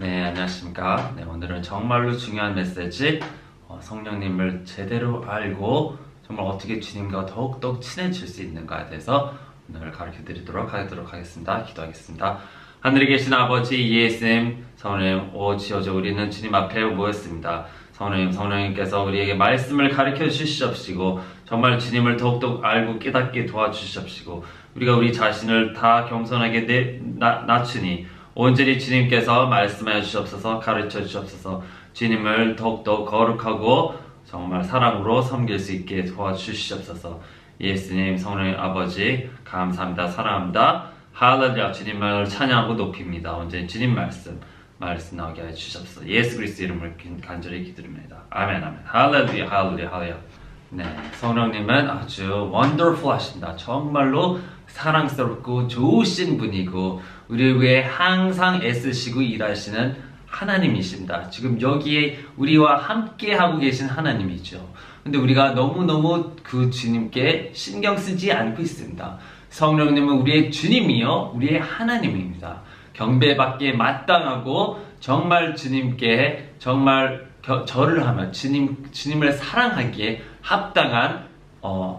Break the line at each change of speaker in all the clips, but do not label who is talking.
네, 안녕하십니까. 네, 오늘은 정말로 중요한 메시지, 성령님을 제대로 알고 정말 어떻게 주님과 더욱더 친해질 수 있는가에 대해서 오늘 가르쳐 드리도록 하겠습니다. 기도하겠습니다. 하늘에 계신 아버지 예수님, 성령님, 지어져 우리는 주님 앞에 모였습니다. 성령님께서 우리에게 말씀을 가르쳐 주시옵시고 정말 주님을 더욱더 알고 깨닫게 도와주시옵시고 우리가 우리 자신을 다 겸손하게 낮추니 온전히 주님께서 말씀하여 주시옵소서, 가르쳐 주시옵소서. 주님을 더욱더 거룩하고 정말 사랑으로 섬길 수 있게 도와주시옵소서. 예수님, 성령님 아버지 감사합니다. 사랑합니다. 할렐루야. 주님을 찬양하고 높입니다. 온전히 주님 말씀 나오게 해 주시옵소서. 예수 그리스도 이름을 간절히 기도드립니다. 아멘. 할렐루야. 네, 성령님은 아주 원더풀 하십니다. 정말로 사랑스럽고 좋으신 분이고 우리 위해 항상 애쓰시고 일하시는 하나님이십니다. 지금 여기에 우리와 함께 하고 계신 하나님이죠. 근데 우리가 너무너무 그 주님께 신경 쓰지 않고 있습니다. 성령님은 우리의 주님이요 우리의 하나님입니다. 경배받기에 마땅하고 정말 주님께 정말 절을 하며 주님을 사랑하기에 합당한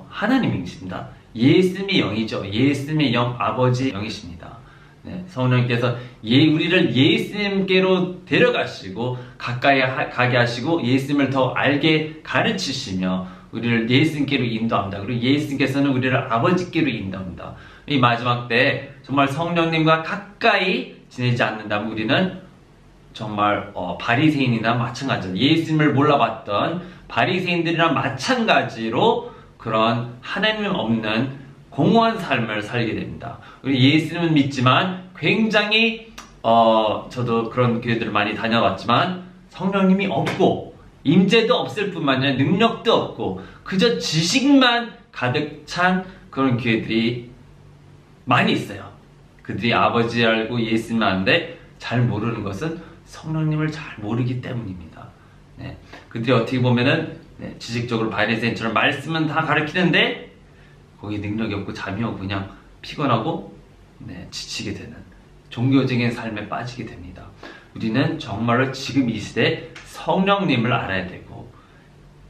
하나님이십니다. 예수님의 영이죠. 예수님의 영, 아버지 영이십니다. 네, 성령님께서 우리를 예수님께로 데려가시고 가까이 가게 하시고 예수님을 더 알게 가르치시며 우리를 예수님께로 인도합니다. 그리고 예수님께서는 우리를 아버지께로 인도합니다. 이 마지막 때 정말 성령님과 가까이 지내지 않는다면 우리는 정말 바리새인이나 마찬가지로 예수님을 몰라봤던 바리새인들이랑 마찬가지로 그런 하나님 없는 공허한 삶을 살게 됩니다. 우리 예수님은 믿지만 굉장히 저도 그런 교회들을 많이 다녀봤지만 성령님이 없고 임재도 없을 뿐만 아니라 능력도 없고 그저 지식만 가득 찬 그런 교회들이 많이 있어요. 그들이 아버지 알고 예수님 아는데 잘 모르는 것은 성령님을 잘 모르기 때문입니다. 네, 그들이 어떻게 보면은 지식적으로 바리새인처럼 말씀은 다 가르치는데 거기 능력이 없고 잠이 오고 그냥 피곤하고 지치게 되는 종교적인 삶에 빠지게 됩니다. 우리는 정말로 지금 이 시대에 성령님을 알아야 되고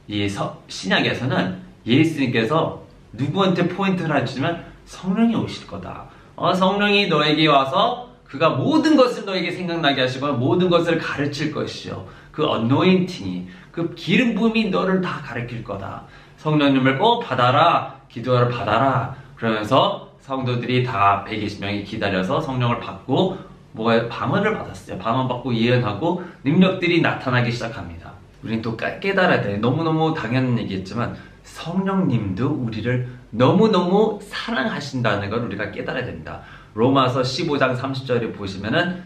이 신약에서는 예수님께서 누구한테 포인트를 주시면 성령이 오실 거다. 성령이 너에게 와서 그가 모든 것을 너에게 생각나게 하시고 모든 것을 가르칠 것이요. 그 anointing이 그 기름 부음이 너를 다 가르칠 거다. 성령님을 꼭 받아라. 기도를 받아라. 그러면서 성도들이 다 120명이 기다려서 성령을 받고 방언을 받았어요. 방언 받고 예언하고 능력들이 나타나기 시작합니다. 우리는 또 깨달아야 돼. 너무너무 당연한 얘기겠지만 성령님도 우리를 너무너무 사랑하신다는 걸 우리가 깨달아야 됩니다. 로마서 15장 30절에 보시면은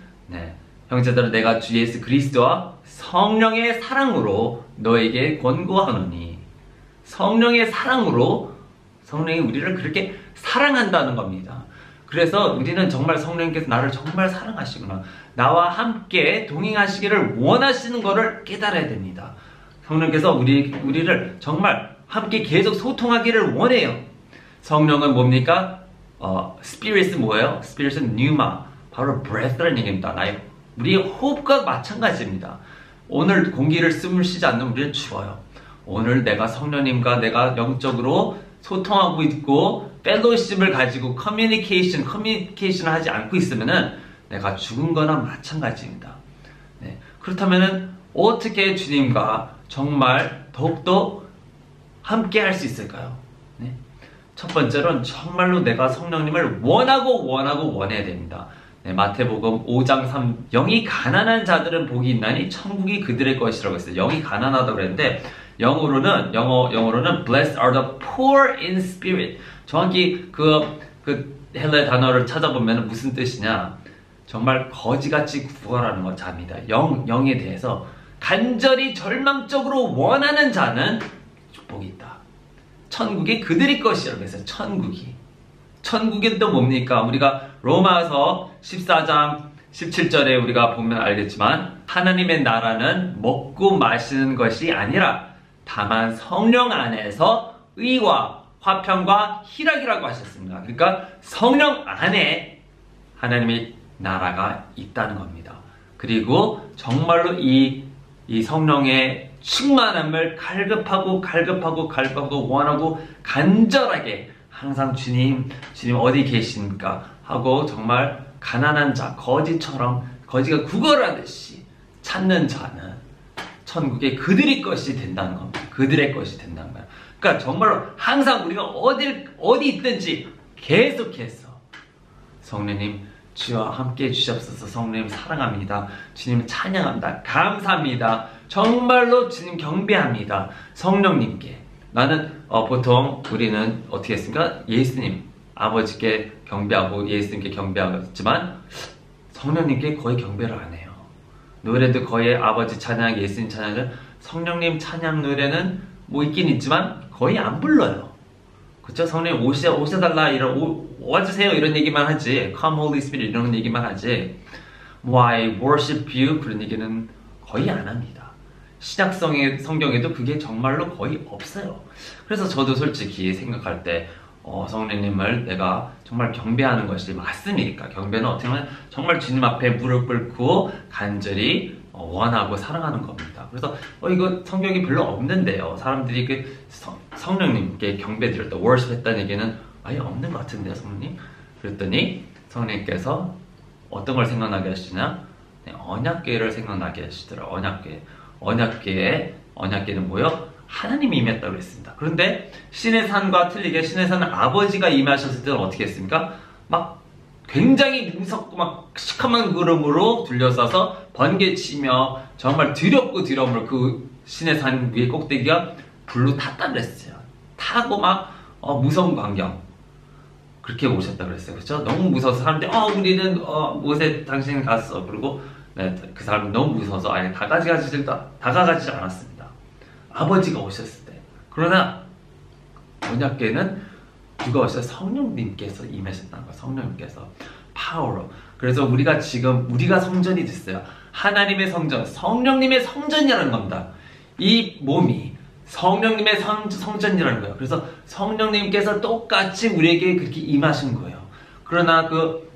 형제들아 내가 주 예수 그리스도와 성령의 사랑으로 너에게 권고하노니 성령의 사랑으로 성령이 우리를 그렇게 사랑한다는 겁니다. 그래서 우리는 정말 성령님께서 나를 정말 사랑하시구나. 나와 함께 동행하시기를 원하시는 것을 깨달아야 됩니다. 성령께서 우리를 정말 함께 계속 소통하기를 원해요. 성령은 뭡니까? 스피릿은 뭐예요? 스피릿은 뉴마, 바로 breath라는 얘기입니다. 우리의 호흡과 마찬가지입니다. 오늘 공기를 숨을 쉬지 않는 우리는 죽어요. 오늘 내가 성령님과 내가 영적으로 소통하고 있고 펠로십을 가지고 커뮤니케이션을 하지 않고 있으면은 내가 죽은 거나 마찬가지입니다. 그렇다면은 어떻게 주님과 정말 더욱더 함께 할 수 있을까요? 첫 번째로는 정말로 내가 성령님을 원해야 됩니다. 마태복음 5장 3 영이 가난한 자들은 복이 있나니 천국이 그들의 것이라고 했어요. 영이 가난하다고 그랬는데 영어로는 blessed are the poor in spirit. 정확히 그 헬라 단어를 찾아보면 무슨 뜻이냐? 정말 거지같이 구걸하는 것 자입니다. 영에 대해서 간절히 절망적으로 원하는 자는 축복이 있다. 천국이 그들의 것이라고 했어요. 천국이 또 뭡니까? 우리가 로마서 14장 17절에 우리가 보면 알겠지만 하나님의 나라는 먹고 마시는 것이 아니라 다만 성령 안에서 의와 화평과 희락이라고 하셨습니다. 그러니까 성령 안에 하나님의 나라가 있다는 겁니다. 그리고 정말로 이 성령의 충만함을 갈급하고 원하고 간절하게 항상 주님 어디 계십니까? 하고 정말 가난한 자, 거지가 구걸하듯이 찾는 자는 천국의 그들의 것이 된다는 겁니다. 그들의 것이 된다는 거예요. 그러니까 정말로 항상 우리가 어디 있든지 계속해서 성령님 주여 함께 해주시옵소서. 성령님 사랑합니다. 주님 찬양합니다. 감사합니다. 정말로 주님 경배합니다. 성령님께 나는 보통 우리는 어떻게 했습니까? 예수님 아버지께 경배하고 예수님께 경배하지만 성령님께 거의 경배를 안 해요. 노래도 거의 아버지 찬양, 예수님 찬양을 성령님 찬양 노래는 뭐 있긴 있지만 거의 안 불러요. 그쵸? 성령님 오셔달라 와주세요 이런 얘기만 하지. Come Holy Spirit 이런 얘기만 하지. I worship you 그런 얘기는 거의 안 합니다. 신약 성경에도 그게 정말로 거의 없어요. 그래서 저도 솔직히 생각할 때 성령님을 내가 정말 경배하는 것이 맞습니까? 경배는 어떻게 보면 정말 주님 앞에 무릎 꿇고 간절히 원하고 사랑하는 겁니다. 그래서 이거 성경이 별로 없는데요. 사람들이 그 성령님께 경배드렸다, worship 했다는 얘기는 아예 없는 것 같은데요, 성령님? 그랬더니 성령님께서 어떤 걸 생각나게 하시냐? 네, 언약궤를 생각나게 하시더라고요. 언약궤는 뭐요? 하나님이 임했다고 했습니다. 그런데 신의 산과 틀리게 신의 산은 아버지가 임하셨을 때는 어떻게 했습니까? 막 굉장히 무섭고 막 시커먼 구름으로 둘러싸서 번개치며 정말 두렵고 두려움으로 그 신의 산 위에 꼭대기가 불로 탔다고 그랬어요. 타고 막 무서운 광경 그렇게 오셨다고 그랬어요. 그렇죠? 너무 무서워서 사람들이 우리는 모세 당신 갔어. 그리고 네, 그 사람은 너무 무서워서 아예 다가가지 않았습니다. 아버지가 오셨을 때. 그러나 언약궤는 누가 오셨어요? 성령님께서 임하셨다는 거예요. 성령님께서 파워로. 그래서 우리가 성전이 됐어요. 하나님의 성전, 성령님의 성전이라는 겁니다. 이 몸이 성령님의 성전이라는 거예요. 그래서 성령님께서 똑같이 우리에게 그렇게 임하신 거예요. 그러나 그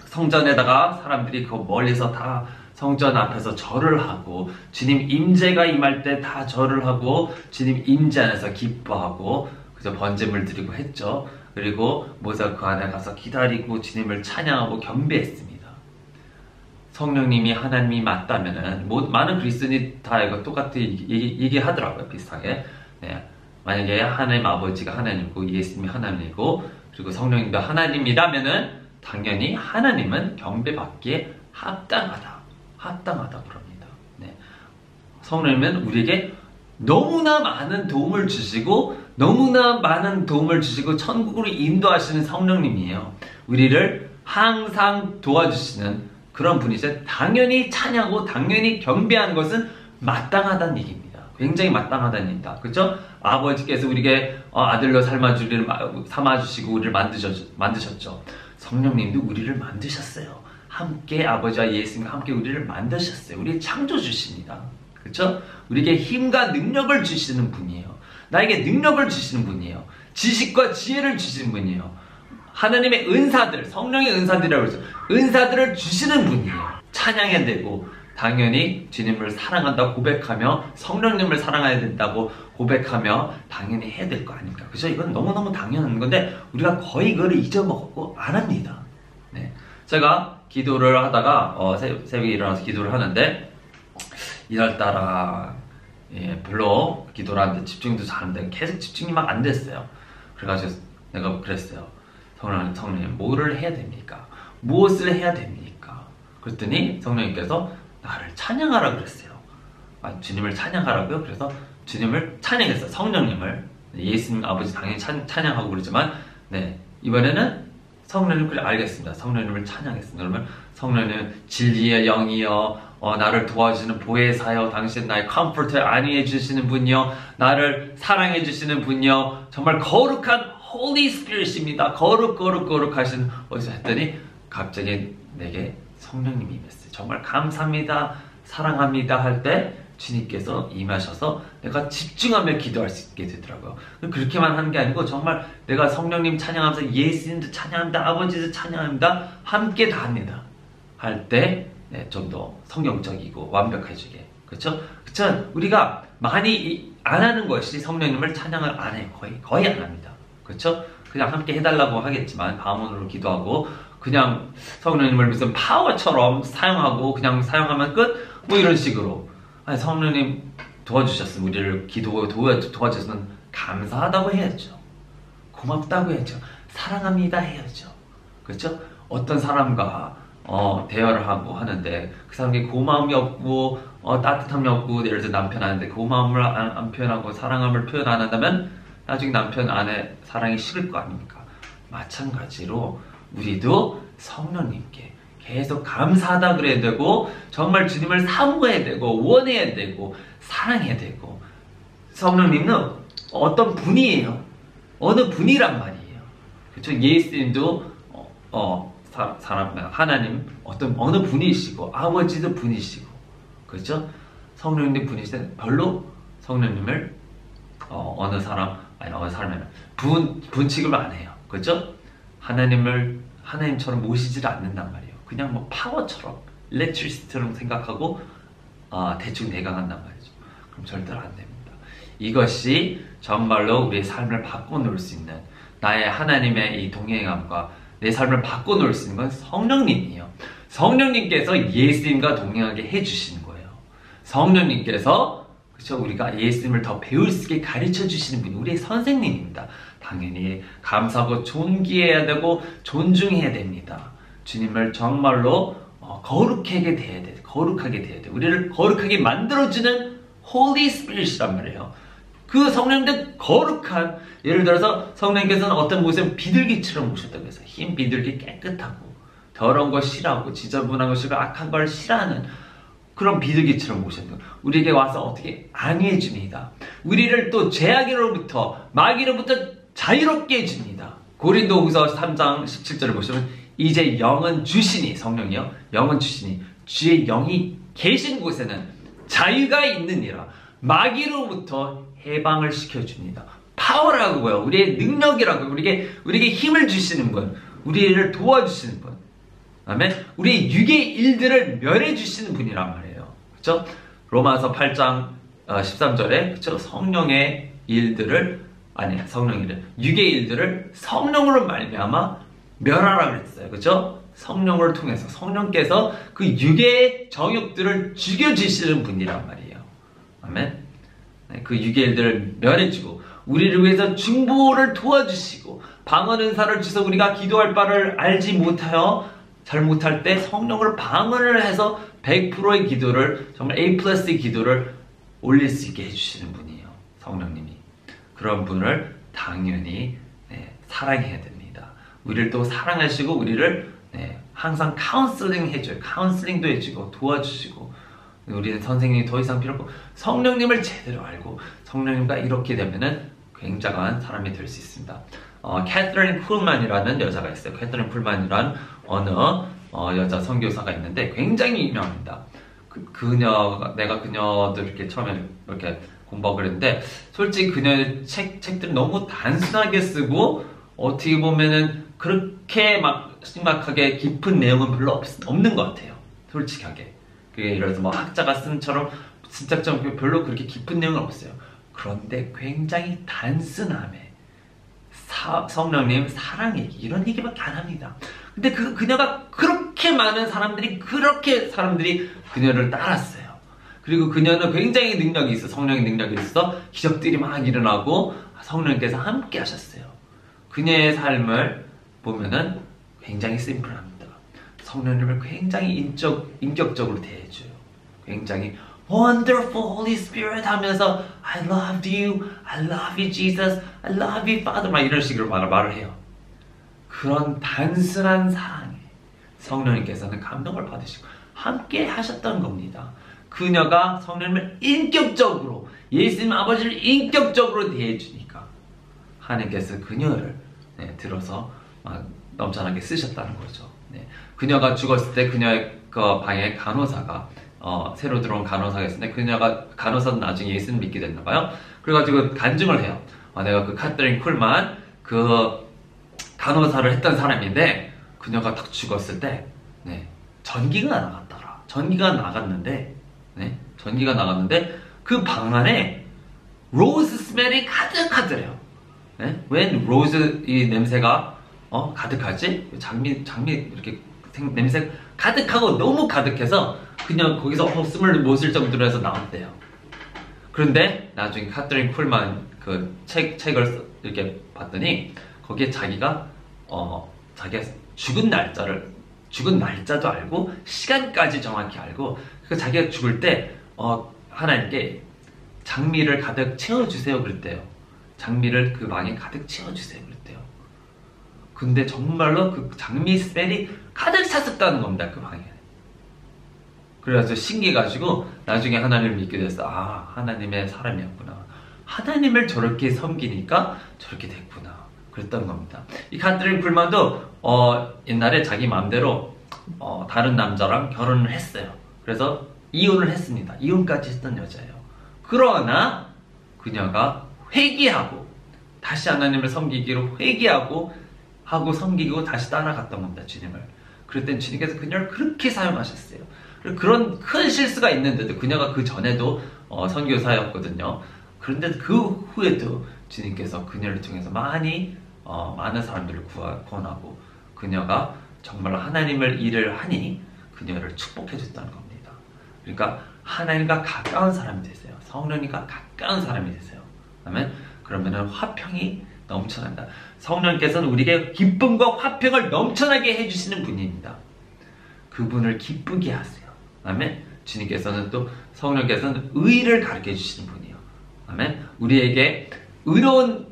성전에다가 사람들이 그 멀리서 다 성전 앞에서 절을 하고 주님 임재가 임할 때 다 절을 하고 주님 임재 안에서 기뻐하고 그저 번제물 드리고 했죠. 그리고 모세가 그 안에 가서 기다리고 주님을 찬양하고 경배했습니다. 성령님이 하나님이 맞다면은 많은 그리스도인이 다 이거 똑같이 얘기하더라고요. 비슷하게. 네. 만약에 하나님 아버지가 하나님이고 예수님이 하나님이고 그리고 성령님도 하나님이라면은 당연히 하나님은 경배받기에 합당하다 그럽니다. 네. 성령님은 우리에게 너무나 많은 도움을 주시고 천국으로 인도하시는 성령님이에요. 우리를 항상 도와주시는 그런 분이죠. 당연히 찬양하고 당연히 경배하는 것은 마땅하다는 얘기입니다. 굉장히 마땅하다는 얘기입니다. 그렇죠? 아버지께서 우리에게 아들로 삼아주시고 우리를 만드셨죠. 성령님도 우리를 만드셨어요. 함께 아버지와 예수님과 함께 우리를 만드셨어요. 우리 창조주십니다. 그렇죠? 우리에게 힘과 능력을 주시는 분이에요. 나에게 능력을 주시는 분이에요. 지식과 지혜를 주시는 분이에요. 하나님의 은사들, 성령의 은사들이라고 해서 은사들을 주시는 분이에요. 찬양해야 되고 당연히 주님을 사랑한다고 고백하며 성령님을 사랑해야 된다고 고백하며 당연히 해야 될 거 아닙니까? 그죠? 이건 너무너무 당연한 건데 우리가 거의 그걸 잊어먹고 안 합니다. 네. 제가 기도를 하다가 새벽에 일어나서 기도를 하는데 이날따라 별로 기도를 하는데 집중도 잘하는데 계속 집중이 막 안 됐어요. 그래가지고 내가 그랬어요. 성령님 뭐를 해야 됩니까? 무엇을 해야 됩니까? 그랬더니 성령님께서 나를 찬양하라 그랬어요. 주님을 찬양하라고요? 그래서 주님을 찬양했어요. 성령님을. 예수님 아버지 당연히 찬양하고 그러지만 네, 이번에는 성령님 그래 알겠습니다. 성령님을 찬양했습니다. 그러면 성령님 진리의 영이여 나를 도와주시는 보혜사여 당신 나의 컴포터 안위해 주시는 분이여 나를 사랑해 주시는 분이여 정말 거룩한 Holy Spirit입니다. 거룩하신 어디서 했더니 갑자기 내게 성령님이 임했어요. 정말 감사합니다. 사랑합니다 할 때 주님께서 임하셔서 내가 집중하며 기도할 수 있게 되더라고요. 그렇게만 하는 게 아니고 정말 내가 성령님 찬양하면서 예수님도 찬양합니다. 아버지도 찬양합니다. 함께 다 합니다. 할 때 네, 좀 더 성경적이고 완벽해지게. 그렇죠? 그렇죠? 우리가 많이 안 하는 것이 성령님을 찬양을 안 해요. 거의 안 합니다. 그렇죠? 그냥 함께 해달라고 하겠지만 방언으로 기도하고 그냥 성령님을 무슨 파워처럼 사용하고 그냥 사용하면 끝? 뭐 이런 식으로. 아니, 성령님 도와주셨으면 우리를 도와주셔서 감사하다고 해야죠. 고맙다고 해야죠. 사랑합니다 해야죠. 그렇죠? 어떤 사람과 대화를 하고 하는데 그 사람이 고마움이 없고 따뜻함이 없고 예를 들어 남편 하는데 고마움을 안 표현하고 사랑함을 표현 안 한다면 나중에 남편 안에 사랑이 식을 거 아닙니까? 마찬가지로 우리도 성령님께 계속 감사하다 그래야 되고 정말 주님을 사모해야 되고 원해야 되고 사랑해야 되고. 성령님은 어떤 분이에요. 어느 분이란 말이에요. 그렇죠? 예수님도 하나님 어느 분이시고 아버지도 분이시고. 그렇죠? 성령님 분이시되 별로 성령님을 어느 사람은 분치급을 안 해요. 그렇죠? 하나님처럼 모시지를 않는단 말이에요. 그냥 뭐 파워처럼 일렉트리시티처럼 생각하고 대충 내강한단 말이죠. 그럼 절대로 안 됩니다. 이것이 정말로 우리의 삶을 바꿔놓을 수 있는 나의 하나님의 이 동행함과 내 삶을 바꿔놓을 수 있는 건 성령님이에요. 성령님께서 예수님과 동행하게 해주시는 거예요. 성령님께서 그렇죠? 우리가 예수님을 더 배울 수 있게 가르쳐 주시는 분이 우리의 선생님입니다. 당연히 감사하고 존귀해야 되고 존중해야 됩니다. 주님을 정말로 거룩하게 대해야 돼. 우리를 거룩하게 만들어주는 Holy Spirit이란 말이에요. 그 성령님도 거룩한, 예를 들어서 성령님께서는 어떤 모습은 비둘기처럼 오셨다고 해서 흰 비둘기 깨끗하고 더러운 거 싫어하고 지저분한 거 싫어하고 악한 걸 싫어하는 그런 비둘기처럼 오셨다. 우리에게 와서 어떻게 안위해 줍니다. 우리를 또 죄악으로부터 마귀로부터 자유롭게 해줍니다. 고린도후서 3장 17절을 보시면 이제 영은 주시니, 성령이요, 영은 주시니 주의 영이 계신 곳에는 자유가 있느니라. 마귀로부터 해방을 시켜줍니다. 파워라고요. 우리의 능력이라고요. 우리에게 힘을 주시는 분, 우리를 도와주시는 분, 그다음에 우리의 육의 일들을 멸해 주시는 분이란 말이에요. 그렇죠? 로마서 8장 13절에 그렇죠? 성령의 일들을 육의 일들을 성령으로 말미암아 멸하라 그랬어요. 그렇죠? 성령을 통해서 성령께서 그 육의 정욕들을 죽여주시는 분이란 말이에요. 아멘. 그 육의 일들을 멸해주고 우리를 위해서 중보를 도와주시고 방언 은사를 주셔서 우리가 기도할 바를 알지 못하여 잘 못할 때 성령을 방언을 해서 100%의 기도를, 정말 A+의 기도를 올릴 수 있게 해주시는 분이에요. 성령님이. 그런 분을 당연히 사랑해야 됩니다. 우리를 또 사랑하시고 우리를 항상 카운슬링 해줘요. 카운슬링도 해주고 도와주시고. 우리는 선생님이 더 이상 필요 없고 성령님을 제대로 알고 성령님과 이렇게 되면은 굉장한 사람이 될 수 있습니다. 캐서린 쿨만이라는 여자가 있어요. 캐서린 쿨만이란 어느 여자 선교사가 있는데 굉장히 유명합니다. 내가 그녀도 이렇게 처음에 이렇게 공부하고 그랬는데 솔직히 그녀의 책들은 너무 단순하게 쓰고 어떻게 보면은 그렇게 막 심각하게 깊은 내용은 별로 없는 것 같아요. 솔직하게. 그게 예를 들어서 뭐 학자가 쓴처럼 진짜처럼 별로 그렇게 깊은 내용은 없어요. 그런데 굉장히 단순함에 성령님 사랑 얘기 이런 얘기밖에 안 합니다. 근데 그녀가 그렇게 많은 사람들이 그녀를 따랐어요. 그리고 그녀는 굉장히 능력이 있어. 성령의 능력이 있어. 기적들이 막 일어나고 성령님께서 함께 하셨어요. 그녀의 삶을 보면은 굉장히 심플합니다. 성령님을 굉장히 인격적으로 대해줘요. 굉장히 Wonderful Holy Spirit 하면서 I love you Jesus, I love you Father 막 이런 식으로 말을 해요. 그런 단순한 사랑에 성령님께서는 감동을 받으시고 함께 하셨던 겁니다. 그녀가 성령님을 인격적으로, 예수님 아버지를 인격적으로 대해주니까 하나님께서 그녀를 들어서 넘쳐나게 쓰셨다는 거죠. 그녀가 죽었을 때 그녀의 그 방에 간호사가 새로 들어온 간호사가 있었는데 간호사는 나중에 예수님 믿게 됐나 봐요. 그래가지고 간증을 해요. 내가 그 카트린 쿨만 그 간호사를 했던 사람인데 그녀가 딱 죽었을 때 전기가 나갔더라. 전기가 나갔는데, 네? 전기가 나갔는데 그 방 안에 로즈 스멜이 가득하더래요. 네? 웬 로즈 이 냄새가 가득하지? 장미 이렇게 냄새 가득하고 너무 가득해서 그냥 거기서 숨을 못 쉴 정도로 해서 나왔대요. 그런데 나중에 카트린 쿨만 그 책을 이렇게 봤더니 거기에 자기가 죽은 날짜도 알고 시간까지 정확히 알고 그 자기가 죽을 때 하나님께 장미를 가득 채워주세요 그랬대요. 장미를 그 방에 가득 채워주세요 그랬대요. 근데 정말로 그 장미 스멜이 가득 찼었다는 겁니다. 그 방에. 그래서 신기해가지고 나중에 하나님을 믿게 됐어. 아, 하나님의 사람이었구나. 하나님을 저렇게 섬기니까 저렇게 됐구나. 그랬던 겁니다. 이 카트린 쿨만도 옛날에 자기 마음대로 다른 남자랑 결혼을 했어요. 그래서 이혼을 했습니다. 이혼까지 했던 여자예요. 그러나 그녀가 회개하고 다시 하나님을 섬기기로 회개하고 섬기고 다시 따라갔던 겁니다. 주님을. 그랬더니 주님께서 그녀를 그렇게 사용하셨어요. 그런 큰 실수가 있는데도 그녀가 그 전에도 선교사였거든요. 그런데 그 후에도 주님께서 그녀를 통해서 많은 사람들을 구원하고 그녀가 정말 하나님을 일을 하니 그녀를 축복해 줬다는 겁니다. 그러니까 하나님과 가까운 사람이 되세요. 성령님과 가까운 사람이 되세요. 그러면은 화평이 넘쳐난다. 성령께서는 우리에게 기쁨과 화평을 넘쳐나게 해주시는 분입니다. 그분을 기쁘게 하세요. 아멘. 주님께서는 또 성령께서는 의를 가르쳐 주시는 분이에요. 아멘. 우리에게 의로운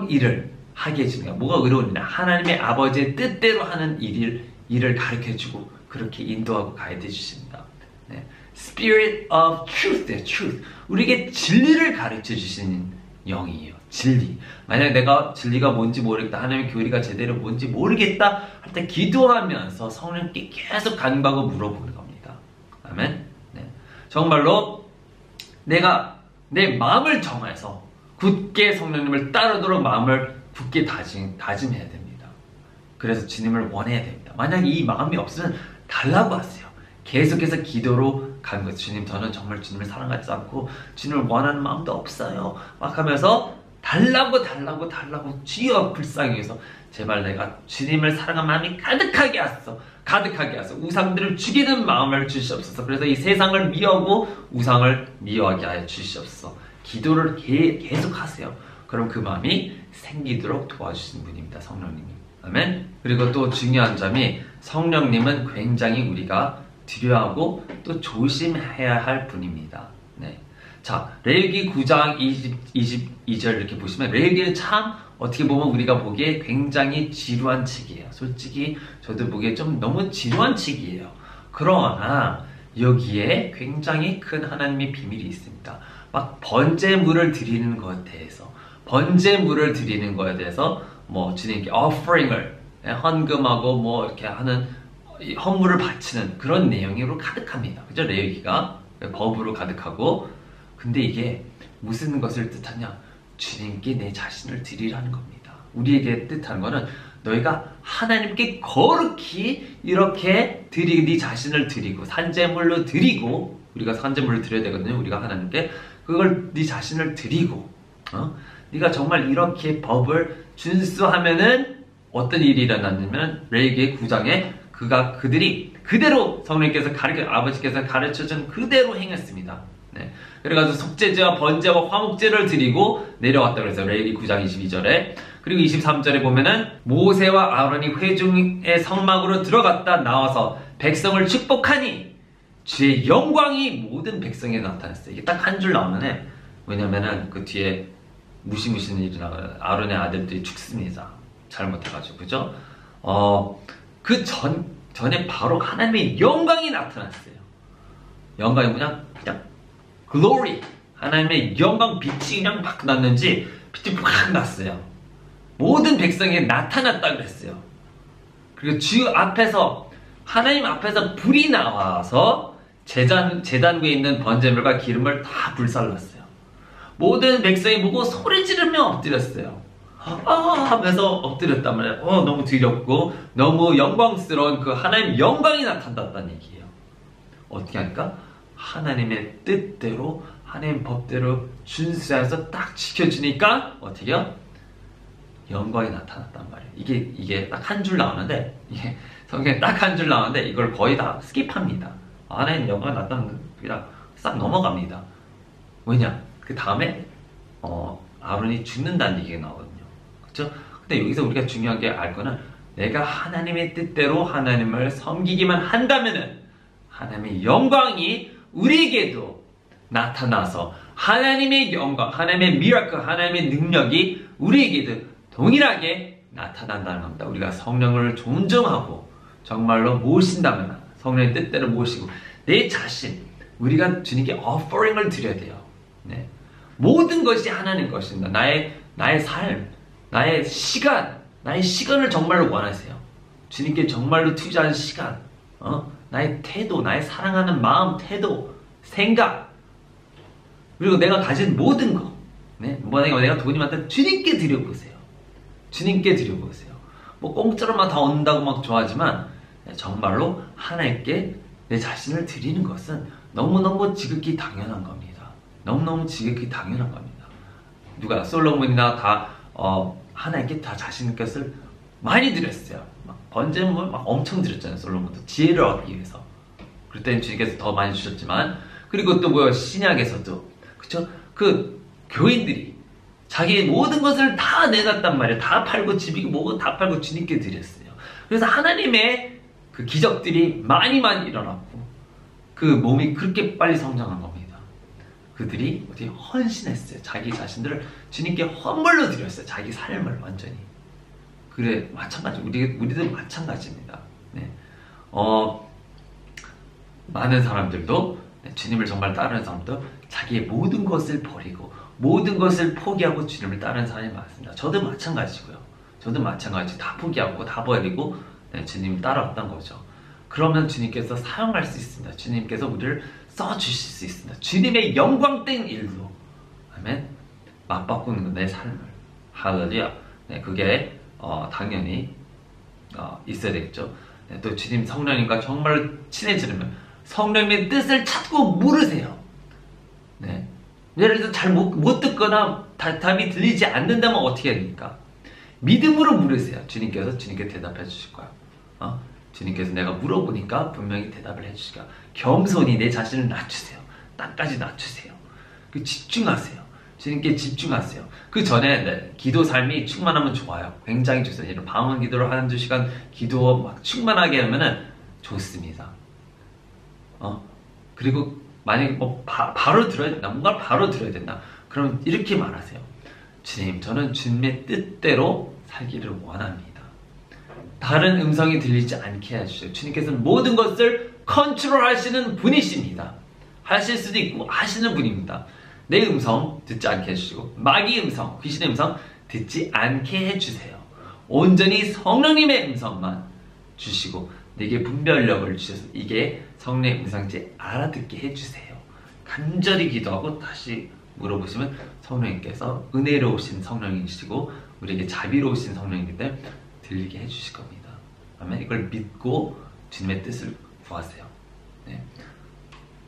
일을 하게 해주는 거예요. 뭐가 의로운 일이냐? 하나님의 아버지의 뜻대로 하는 일을 가르쳐 주고 그렇게 인도하고 가이드 해주십니다. 네. Spirit of Truth, Truth. 우리에게 진리를 가르쳐 주시는 영이에요. 진리. 만약에 내가 진리가 뭔지 모르겠다, 하나님의 교리가 제대로 뭔지 모르겠다 할 때 기도하면서 성령께 계속 간구하고 물어보는 겁니다. 아멘. 네. 정말로 내가 내 마음을 정해서 굳게 성령님을 따르도록 마음을 굳게 다짐해야 됩니다. 그래서 주님을 원해야 됩니다. 만약에 이 마음이 없으면 달라고 하세요. 계속해서 기도로 가는 거예요. 주님, 저는 정말 주님을 사랑하지 않고 주님을 원하는 마음도 없어요. 막 하면서 달라고 주여 불쌍히 해서 제발 내가 주님을 사랑하는 마음이 가득하게 하소서. 우상들을 죽이는 마음을 주시옵소서. 그래서 이 세상을 미워하고 우상을 미워하게 하여 주시옵소서. 기도를 계속 하세요. 그럼 그 마음이 생기도록 도와주시는 분입니다. 성령님이. 아멘. 그리고 또 중요한 점이 성령님은 굉장히 우리가 두려워하고 또 조심해야 할 분입니다. 네. 자, 레위기 9장 22절 이렇게 보시면 레위기는 참 어떻게 보면 우리가 보기에 굉장히 지루한 책이에요. 솔직히 저도 보기에 좀 너무 지루한 책이에요. 그러나 여기에 굉장히 큰 하나님의 비밀이 있습니다. 막 번제물을 드리는 것에 대해서 뭐 주님께 offering을 헌금하고 뭐 이렇게 하는 헌물을 바치는 그런 내용으로 가득합니다. 그죠? 레위기가 법으로 가득하고, 근데 이게 무슨 것을 뜻하냐? 주님께 내 자신을 드리라는 겁니다. 우리에게 뜻하는 거는 너희가 하나님께 거룩히 이렇게 네 자신을 드리고 산제물로 드리고, 우리가 산제물을 드려야 되거든요. 우리가 하나님께 그걸 네 자신을 드리고 네가 정말 이렇게 법을 준수하면은 어떤 일이 일어났냐면 레위기 9장에 그들이 그대로 성령께서 아버지께서 가르쳐준 그대로 행했습니다. 네. 그래가지고 속죄제와 번제와 화목제를 드리고 내려왔다고 그래서 레위기 9장 22절에. 그리고 23절에 보면은 모세와 아론이 회중의 성막으로 들어갔다 나와서 백성을 축복하니 주의 영광이 모든 백성에 나타났어요. 이게 딱 한 줄 나오면 왜냐면은 그 뒤에 무시무시한 일이 나가요. 아론의 아들들이 죽습니다. 잘못해가지고. 그죠? 그 전에 바로 하나님의 영광이 나타났어요. 영광이 그냥 glory. 하나님의 영광 빛이 그냥 막 났는지 빛이 팍 났어요. 모든 백성에게 나타났다 그랬어요. 그리고 하나님 앞에서 불이 나와서 제단구에 있는 번제물과 기름을 다 불살랐어요. 모든 백성이 보고 소리 지르며 엎드렸어요. 하면서 엎드렸단 말이에요. 너무 두렵고 너무 영광스러운 그 하나님 영광이 나타났다는 얘기예요. 어떻게 할까? 하나님의 뜻대로 하나님 법대로 준수해서 딱 지켜주니까 어떻게 해요? 영광이 나타났단 말이에요. 이게 딱 한 줄 나오는데, 이게 성경에 딱 한 줄 나오는데 이걸 거의 다 스킵합니다. 하나님 영광이 나타나는 그냥 싹 넘어갑니다. 왜냐? 그 다음에 아론이 죽는다는 얘기가 나오거든요. 그렇죠? 근데 여기서 우리가 중요한 게 알 거는, 내가 하나님의 뜻대로 하나님을 섬기기만 한다면은 하나님의 영광이 우리에게도 나타나서 하나님의 영광, 하나님의 미라클, 하나님의 능력이 우리에게도 동일하게 나타난다는 겁니다. 우리가 성령을 존중하고 정말로 모신다면, 성령의 뜻대로 모시고 내 자신, 우리가 주님께 offering을 드려야 돼요. 네. 모든 것이 하나님 것입니다. 나의 삶, 나의 시간을 정말로 원하세요. 주님께 정말로 투자하는 시간, 나의 태도, 나의 사랑하는 마음, 태도, 생각, 그리고 내가 가진 모든 거, 네? 내가 돈이 많다면 주님께 드려보세요. 주님께 드려보세요. 뭐 공짜로만 다 얻는다고 막 좋아하지만, 정말로 하나님께 내 자신을 드리는 것은 너무너무 지극히 당연한 겁니다. 너무너무 지극히 당연한 겁니다. 누가 솔로몬이나 다 하나님께 다 자신의 것을 많이 드렸어요. 막 번제물 막 엄청 드렸잖아요. 솔로몬도 지혜를 얻기 위해서. 그럴 때는 주님께서 더 많이 주셨지만, 그리고 또 뭐요, 신약에서도 그쵸? 그 교인들이 자기의 모든 것을 다 내놨단 말이에요. 다 팔고 집이고 뭐고 다 팔고 주님께 드렸어요. 그래서 하나님의 그 기적들이 많이 일어났고 그 몸이 그렇게 빨리 성장한 겁니다. 그들이 어떻게 헌신했어요. 자기 자신들을 주님께 헌물로 드렸어요. 자기 삶을 완전히. 그래, 마찬가지. 우리도 마찬가지입니다. 네. 많은 사람들도, 주님을 정말 따르는 사람도 자기의 모든 것을 버리고 모든 것을 포기하고 주님을 따르는 사람이 많습니다. 저도 마찬가지고요. 저도 마찬가지. 다 포기하고 다 버리고 주님을 따라왔던 거죠. 그러면 주님께서 사용할 수 있습니다. 주님께서 우리를 써주실 수 있습니다. 주님의 영광된 일로, 아멘, 맞바꾸는 내 삶을. 할렐루야. 네, 그게 당연히 있어야 되겠죠. 네, 또 주님 성령님과 정말 친해지려면 성령님의 뜻을 찾고 물으세요. 네. 예를 들어서 잘 못 듣거나 답이 들리지 않는다면 어떻게 해야 됩니까? 믿음으로 물으세요. 주님께 대답해 주실 거야. 주님께서 내가 물어보니까 분명히 대답을 해 주실 거야. 겸손히 내 자신을 낮추세요. 땅까지 낮추세요. 집중하세요. 주님께 집중하세요. 그 전에 기도 삶이 충만하면 좋아요. 굉장히 좋습니다. 이런 방언 기도를 한두 시간 기도 막 충만하게 하면은 좋습니다. 그리고 만약에 바로 들어야 된다, 뭔가를 바로 들어야 된다, 그럼 이렇게 말하세요. 주님, 저는 주님의 뜻대로 살기를 원합니다. 다른 음성이 들리지 않게 해주세요. 주님께서는 모든 것을 컨트롤하시는 분이십니다. 하실 수도 있고 하시는 분입니다. 내 음성 듣지 않게 해주시고 마귀 음성, 귀신의 음성 듣지 않게 해주세요. 온전히 성령님의 음성만 주시고 내게 분별력을 주셔서 이게 성령의 음성인지 알아듣게 해주세요. 간절히 기도하고 다시 물어보시면 성령님께서 은혜로우신 성령이시고 우리에게 자비로우신 성령이기 때문에 들리게 해주실 겁니다. 아멘. 이걸 믿고 주님의 뜻을 구하세요. 네.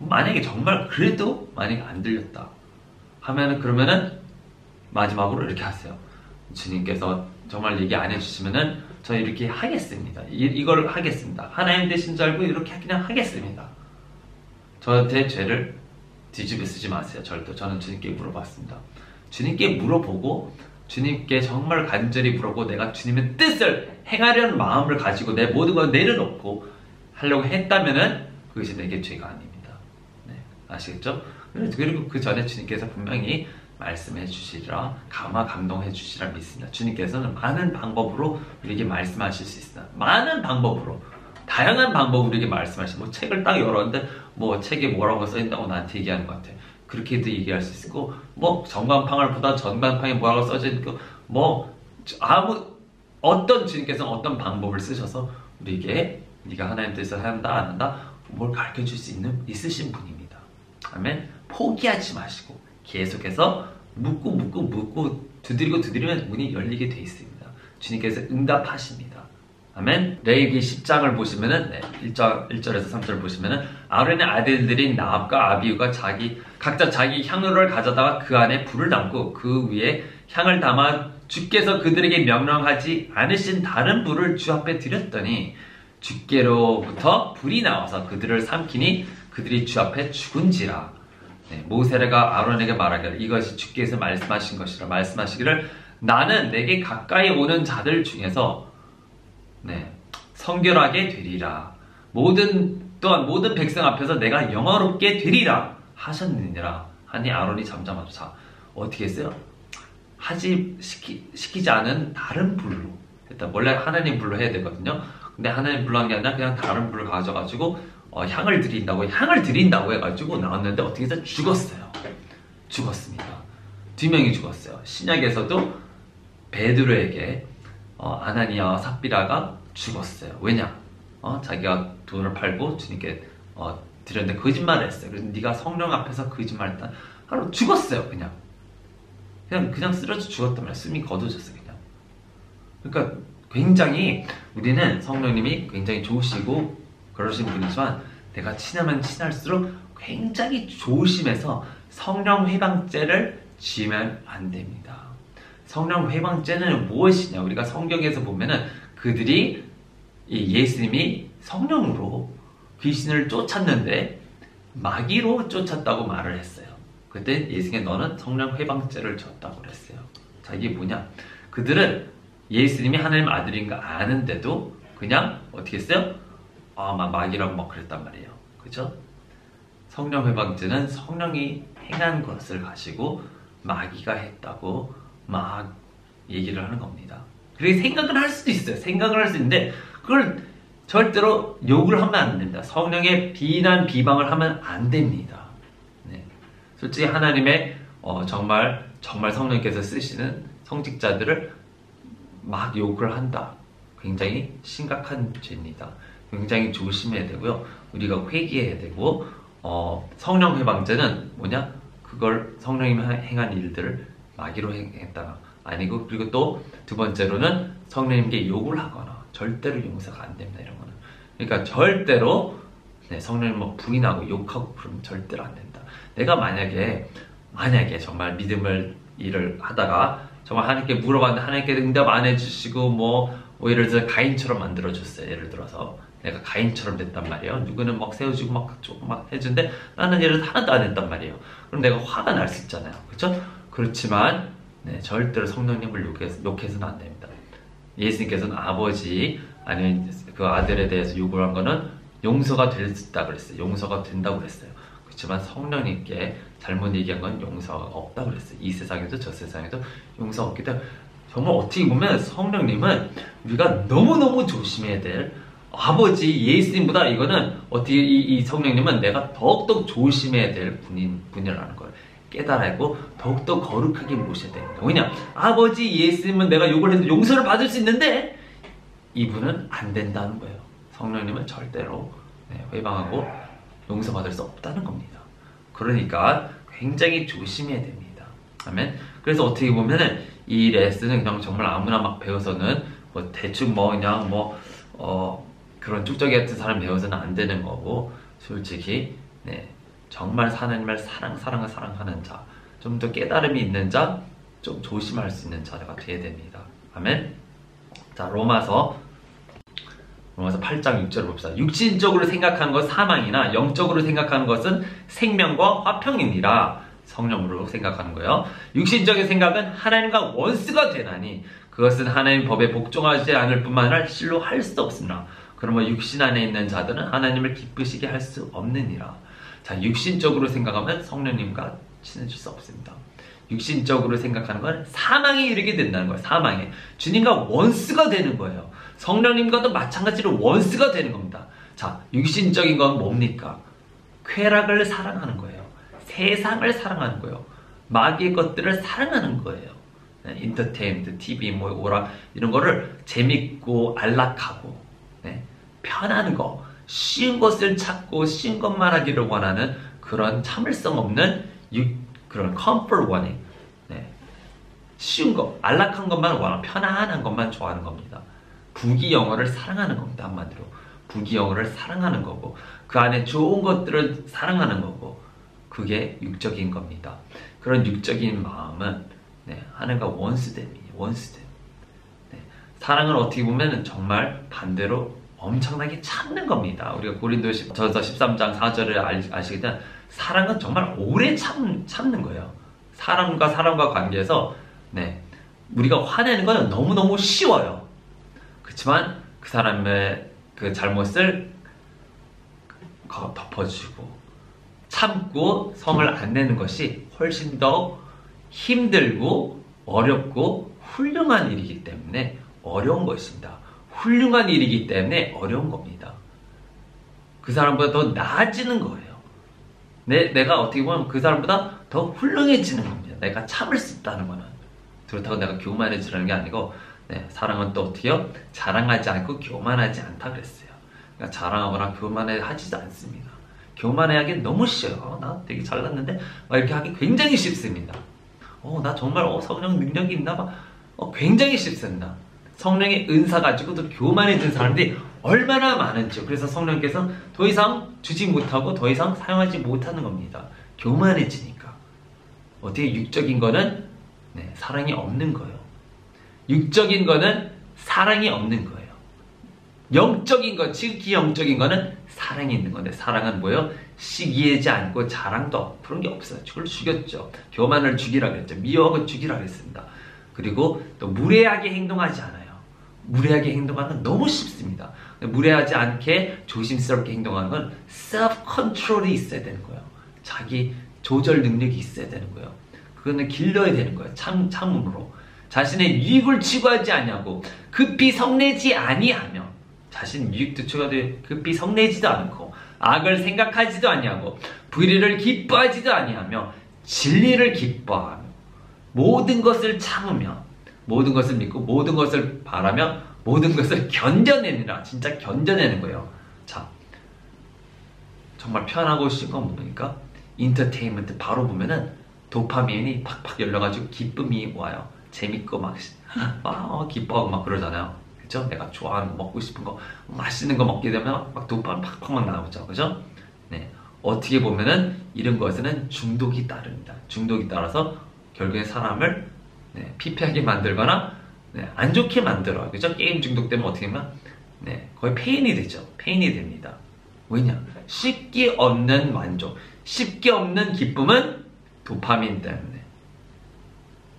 만약에 정말 그래도 만약에 안 들렸다 하면은, 그러면은 마지막으로 이렇게 하세요. 주님께서 정말 얘기 안 해주시면은 저 이렇게 하겠습니다. 이걸 하겠습니다. 하나님 되신 줄 알고 이렇게 그냥 하겠습니다. 저한테 죄를 뒤집어 쓰지 마세요. 절대. 저는 주님께 물어봤습니다. 주님께 물어보고 주님께 정말 간절히 물어보고 내가 주님의 뜻을 행하려는 마음을 가지고 내 모든 걸 내려놓고 하려고 했다면은 그것이 내게 죄가 아닙니다. 네, 아시겠죠? 그리고 그 전에 주님께서 분명히 말씀해 주시리라, 감동해 주시리라 믿습니다. 주님께서는 많은 방법으로 우리에게 말씀하실 수 있습니다. 많은 방법으로, 다양한 방법으로 우리에게 말씀하시고, 뭐 책을 딱 열었는데 뭐 책에 뭐라고 써있다고 나한테 얘기하는 것 같아. 그렇게도 얘기할 수 있고, 뭐 전광판을 보다 전광판에 뭐라고 써져 있고, 뭐 어떤 주님께서는 어떤 방법을 쓰셔서 우리에게 네가 하나님 뜻을 한다 안 한다 뭘 가르쳐 줄 수 있으신 분입니다. 아멘. 포기하지 마시고 계속해서 묻고 두드리면 문이 열리게 돼 있습니다. 주님께서 응답하십니다. 아멘. 레위기 10장을 보시면은 1절에서 3절을 보시면은 아론의 아들들인 나압과 아비후가 각자 자기 향로를 가져다가 그 안에 불을 담고 그 위에 향을 담아 주께서 그들에게 명령하지 않으신 다른 불을 주 앞에 드렸더니 주께로부터 불이 나와서 그들을 삼키니 그들이 주 앞에 죽은지라. 모세가 아론에게 말하기를 이것이 주께서 말씀하신 것이라. 말씀하시기를 나는 내게 가까이 오는 자들 중에서 성결하게 되리라. 또한 모든 백성 앞에서 내가 영화롭게 되리라 하셨느니라 하니 아론이 잠잠하자 어떻게 했어요? 시키지 않은 다른 불로 일단 원래 하나님 불로 해야 되거든요. 근데 하나님 불로 한 게 아니라 그냥 다른 불을 가져가지고 향을 드린다고 해가지고 나왔는데 어떻게 해서 죽었어요. 죽었습니다. 2명이 죽었어요. 신약에서도 베드로에게 아나니아와 삽비라가 죽었어요. 왜냐? 자기가 돈을 팔고 주님께 드렸는데 거짓말을 했어요. 그래서 네가 성령 앞에서 거짓말했다. 하루 죽었어요. 그냥 쓰러져 죽었단 말이에요. 숨이 거둬졌어요. 그냥. 그러니까 굉장히 우리는 성령님이 굉장히 좋으시고 그러신 분이지만 내가 친하면 친할수록 굉장히 조심해서 성령 회방죄를 지으면 안 됩니다. 성령 회방죄는 무엇이냐? 우리가 성경에서 보면은 그들이 예수님이 성령으로 귀신을 쫓았는데 마귀로 쫓았다고 말을 했어요. 그때 예수님께 너는 성령 회방죄를 졌다고 그랬어요. 자, 이게 뭐냐? 그들은 예수님이 하나님 아들인 거 아는데도 그냥 어떻게 했어요? 막 마귀라고 막 그랬단 말이에요. 그죠? 성령 회방죄는 성령이 행한 것을 가지고 마귀가 했다고 막 얘기를 하는 겁니다. 그렇게 생각을 할 수도 있어요. 생각을 할 수 있는데 그걸 절대로 욕을 하면 안 됩니다. 성령의 비난, 비방을 하면 안 됩니다. 솔직히 하나님의 정말 성령께서 쓰시는 성직자들을 막 욕을 한다. 굉장히 심각한 죄입니다. 굉장히 조심해야 되고요. 우리가 회개해야 되고 성령 회방죄는 뭐냐? 그걸 성령님이 행한 일들을 마귀로 행했다. 아니고 그리고 또 두 번째로는 성령님께 욕을 하거나 절대로 용서가 안 됩니다. 이런 거는. 그러니까 절대로 성령님 부인하고 욕하고 그러면 절대로 안 된다. 내가 만약에 정말 믿음을 일을 하다가 정말 하나님께 물어봤는데 하나님께 응답 안 해주시고 뭐 예를 들어 가인처럼 만들어줬어요. 예를 들어서 내가 가인처럼 됐단 말이에요. 누구는 막 세워주고 조금 해주는데 나는 예를 들어 하나도 안 했단 말이에요. 그럼 내가 화가 날 수 있잖아요. 그렇죠? 그렇지만 절대로 성령님을 욕해서는 안 됩니다. 예수님께서는 아버지 아니면 그 아들에 대해서 욕을 한 거는 용서가 됐다 그랬어요. 용서가 된다고 그랬어요. 그렇지만 성령님께 잘못 얘기한 건 용서가 없다고 그랬어요. 이 세상에도 저 세상에도 용서가 없기 때문에 정말 어떻게 보면 성령님은 우리가 너무너무 조심해야 될 아버지 예수님보다 이거는 어떻게 이 성령님은 내가 더욱더 조심해야 될 분이라는 걸 깨달아야고 더욱더 거룩하게 모셔야 됩니다. 왜냐? 아버지 예수님은 내가 욕을 해도 용서를 받을 수 있는데 이분은 안 된다는 거예요. 성령님은 절대로 회방하고 용서받을 수 없다는 겁니다. 그러니까 굉장히 조심해야 됩니다. 아멘. 그래서 어떻게 보면은 이 레슨은 그냥 정말 아무나 막 배워서는 대충 그냥 그런 쭉저기 같은 사람 배워서는 안 되는 거고 솔직히 정말 하나님을 사랑하는 자, 좀 더 깨달음이 있는 자, 좀 조심할 수 있는 자가 되어야 됩니다. 아멘. 자, 로마서 8장 6절을 봅시다. 육신적으로 생각하는 것은 사망이나 영적으로 생각하는 것은 생명과 화평이니라. 성령으로 생각하는 거예요. 육신적인 생각은 하나님과 원수가 되나니 그것은 하나님 법에 복종하지 않을 뿐만 아니라 실로 할 수 없으나 그러면 육신 안에 있는 자들은 하나님을 기쁘시게 할 수 없느니라. 자, 육신적으로 생각하면 성령님과 친해질 수 없습니다. 육신적으로 생각하는 건 사망에 이르게 된다는 거예요. 사망에. 주님과 원수가 되는 거예요. 성령님과도 마찬가지로 원수가 되는 겁니다. 자, 육신적인 건 뭡니까? 쾌락을 사랑하는 거예요. 세상을 사랑하는 거예요. 마귀의 것들을 사랑하는 거예요. 인터테인먼트, TV, 오락 이런 거를 재밌고 안락하고 편한 거, 쉬운 것을 찾고 쉬운 것만 하기를 원하는 그런 참을성 없는 그런 comfort wanting, 쉬운 거, 안락한 것만 원하는 편안한 것만 좋아하는 겁니다. 부귀영화를 사랑하는 겁니다. 한마디로 부귀영화를 사랑하는 거고 그 안에 좋은 것들을 사랑하는 거고 그게 육적인 겁니다. 그런 육적인 마음은 하나님과 원수됨이에요. 원수됨. 사랑은 어떻게 보면 정말 반대로 엄청나게 참는 겁니다. 우리가 고린도전서 13장 4절을 아시겠지만 사랑은 정말 오래 참는 거예요. 사람과 사람과 관계에서 우리가 화내는 건 너무너무 쉬워요. 그렇지만 그 사람의 그 잘못을 덮어주고 참고 성을 안 내는 것이 훨씬 더 힘들고 어렵고 훌륭한 일이기 때문에 어려운 것입니다. 훌륭한 일이기 때문에 어려운 겁니다. 그 사람보다 더 나아지는 거예요. 내가 어떻게 보면 그 사람보다 더 훌륭해지는 겁니다. 내가 참을 수 있다는 거는. 그렇다고 내가 교만해지라는 게 아니고 사랑은 또 어떻게요? 자랑하지 않고 교만하지 않다 그랬어요. 그러니까 자랑하거나 교만하지도 않습니다. 교만하기 너무 쉬워요. 나 되게 잘났는데 이렇게 하기 굉장히 쉽습니다. 나 정말 성령 능력이 있나 봐. 굉장히 쉽습니다. 성령의 은사 가지고도 교만해진 사람들이 얼마나 많은지요. 그래서 성령께서 더 이상 주지 못하고 더 이상 사용하지 못하는 겁니다. 교만해지니까. 어떻게 육적인 거는 사랑이 없는 거예요. 육적인 거는 사랑이 없는 거예요. 영적인 거, 지극히 영적인 거는 사랑이 있는 건데 사랑은 뭐예요? 시기하지 않고 자랑도 없고 그런 게 없어요. 그걸 죽였죠. 교만을 죽이라 그랬죠. 미워하고 죽이라 그랬습니다. 그리고 또 무례하게 행동하지 않아요. 무례하게 행동하는 건 너무 쉽습니다. 무례하지 않게 조심스럽게 행동하는 건 self-control이 있어야 되는 거예요. 자기 조절 능력이 있어야 되는 거예요. 그거는 길러야 되는 거예요. 참음으로. 자신의 유익을 추구하지 아니하고 급히 성내지 아니하며 자신 유익도 추구하되 급히 성내지도 않고 악을 생각하지도 아니하고 불의를 기뻐하지도 아니하며 진리를 기뻐하며 모든 것을 참으며 모든 것을 믿고 모든 것을 바라며 모든 것을 견뎌내느라. 진짜 견뎌내는 거예요. 자, 정말 편하고 쉬운 건 뭡니까? 인터테인먼트 바로 보면은 도파민이 팍팍 열려가지고 기쁨이 와요. 재밌고 막 기뻐하고 막 그러잖아요. 그죠? 내가 좋아하는 거 먹고 싶은 거 맛있는 거 먹게 되면 막 도파민 팍팍 막 나오죠. 그죠? 어떻게 보면은 이런 것에는 중독이 따릅니다. 중독이 따라서 결국에 사람을 피폐하게 만들거나 안 좋게 만들어요. 그죠? 게임 중독되면 어떻게 하면 거의 페인이 되죠. 페인이 됩니다. 왜냐? 쉽게 얻는 만족, 쉽게 얻는 기쁨은 도파민 때문에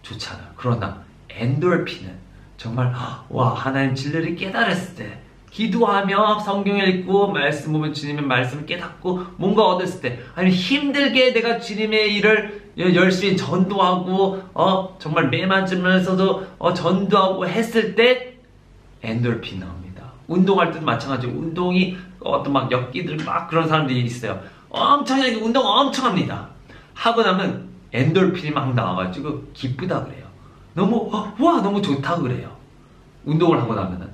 좋잖아요. 그러나 엔돌핀은 정말 하나님 진리를 깨달았을 때 기도하며 성경을 읽고 말씀 보면 주님의 말씀을 깨닫고 뭔가 얻었을 때 아니면 힘들게 내가 주님의 일을 열심히 전도하고 정말 매 맞으면서도 전도하고 했을 때 엔돌핀 나옵니다. 운동할 때도 마찬가지로 운동이 어떤 막 엮기들 막 그런 사람들이 있어요. 엄청나게 운동 엄청 합니다. 하고 나면 엔돌핀이 막 나와가지고 기쁘다 그래요. 너무 너무 좋다 그래요. 운동을 하고 나면은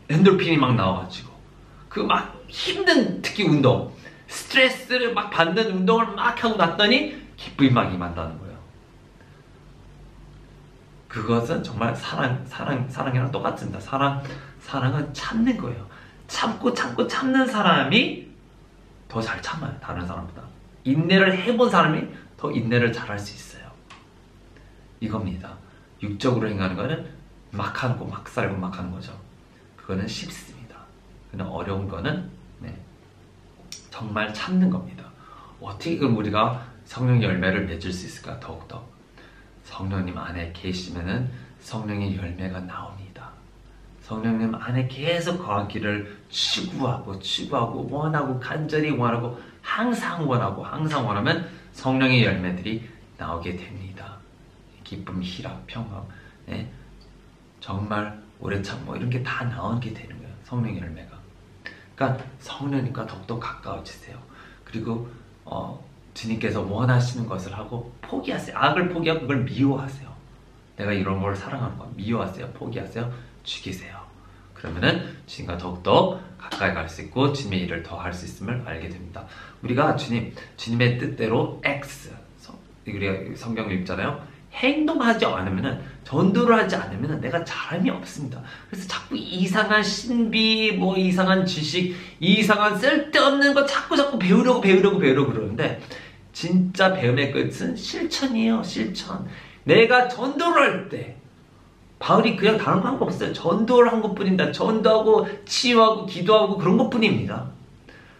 엔돌핀이 막 나와가지고 그 막 힘든 특히 운동 스트레스를 막 받는 운동을 막 하고 났더니 기쁨이 막 임한다는 거예요. 그것은 정말 사랑이랑 똑같습니다. 사랑은 참는 거예요. 참고 참는 사람이 더 잘 참아요. 다른 사람보다. 인내를 해본 사람이 더 인내를 잘할 수 있어요. 이겁니다. 육적으로 행하는 거는 막 하고 막 살고 막 하는 거죠. 그거는 쉽습니다. 그냥 어려운 거는 정말 참는 겁니다. 어떻게 그럼 우리가 성령 열매를 맺을 수 있을까? 더욱더 성령님 안에 계시면은 성령의 열매가 나옵니다. 성령님 안에 계속 거하기를 추구하고 원하고 간절히 원하고 항상 원하면 성령의 열매들이 나오게 됩니다. 기쁨, 희락, 평강, 정말 오래 참고 이런 게 다 나오게 되는 거예요. 성령의 열매가. 그러니까 성령님과 더욱더 가까워지세요. 그리고 주님께서 원하시는 것을 하고 포기하세요. 악을 포기하고 그걸 미워하세요. 내가 이런 걸 사랑하는 거 미워하세요. 포기하세요. 죽이세요. 그러면은 주님과 더욱더 가까이 갈 수 있고 주님의 일을 더 할 수 있음을 알게 됩니다. 우리가 주님의 뜻대로 우리가 성경을 읽잖아요. 행동하지 않으면은, 전도를 하지 않으면은 내가 잘함이 없습니다. 그래서 자꾸 이상한 신비, 뭐 이상한 지식, 이상한 쓸데없는 거 자꾸 배우려고 그러는데, 진짜 배움의 끝은 실천이에요. 실천. 내가 전도를 할 때 바울이 그냥 다른 거 한 거 없어요. 전도를 한 것뿐입니다. 전도하고 치유하고 기도하고 그런 것뿐입니다.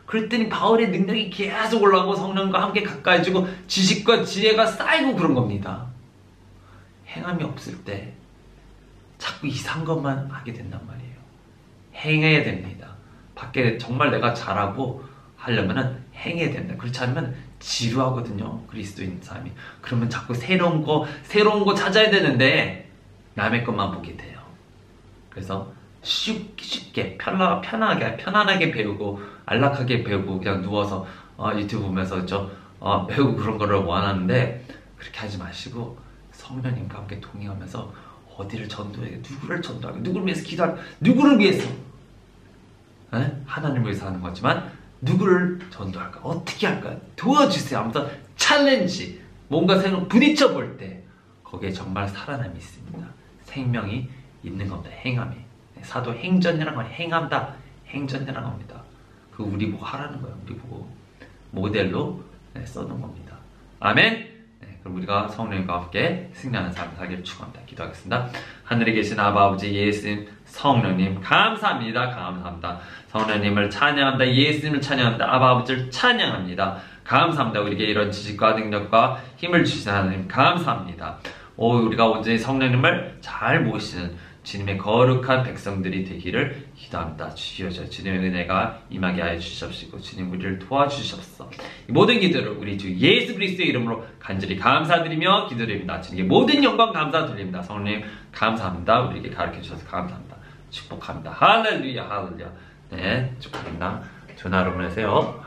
그랬더니 바울의 능력이 계속 올라가고 성령과 함께 가까이지고 지식과 지혜가 쌓이고 그런 겁니다. 행함이 없을 때 자꾸 이상한 것만 하게 된단 말이에요. 행해야 됩니다. 밖에 정말 내가 잘하고 하려면은 행해야 된다. 그렇지 않으면 지루하거든요. 그리스도인 삶이. 그러면 자꾸 새로운 거 찾아야 되는데 남의 것만 보게 돼요. 그래서 쉽게 편안하게 배우고 안락하게 배우고 그냥 누워서 유튜브 보면서 배우고 그런 거를 원하는데, 그렇게 하지 마시고 성령님과 함께 동행하면서 어디를 전도해, 누구를 전도하고, 누구를 위해서 기도하고, 누구를 위해서, 하나님을 위해서 하는 거지만 누구를 전도할까, 어떻게 할까 도와주세요 하면서 챌린지, 뭔가 새로 부딪혀 볼 때 거기에 정말 살아남이 있습니다. 생명이 있는 겁니다. 행함이. 사도 행전이라는 건 행한다, 행전이라는 겁니다. 그 우리 보고 하라는 거예요. 우리 보고 모델로 써놓은 겁니다. 아멘. 그럼 우리가 성령님과 함께 승리하는 삶을 살기를 축원합니다. 기도하겠습니다. 하늘에 계신 아버지 예수님, 성령님 감사합니다. 감사합니다. 성령님을 찬양합니다. 예수님을 찬양합니다. 아버지를 찬양합니다. 감사합니다. 우리에게 이런 지식과 능력과 힘을 주시는 하나님 감사합니다. 우리가 온전히 성령님을 잘 모시는 주님의 거룩한 백성들이 되기를 기도합니다. 주여, 주님의 은혜가 임하게 하여 주시옵시고 주님 우리를 도와주시옵소서. 이 모든 기도를 우리 주 예수 그리스도의 이름으로 간절히 감사드리며 기도드립니다. 주님께 모든 영광 감사드립니다. 성령님 감사합니다. 우리에게 가르쳐 주셔서 감사합니다. 축복합니다. 할렐루야, 할렐루야. 네, 축복합니다. 좋은 하루 보내세요.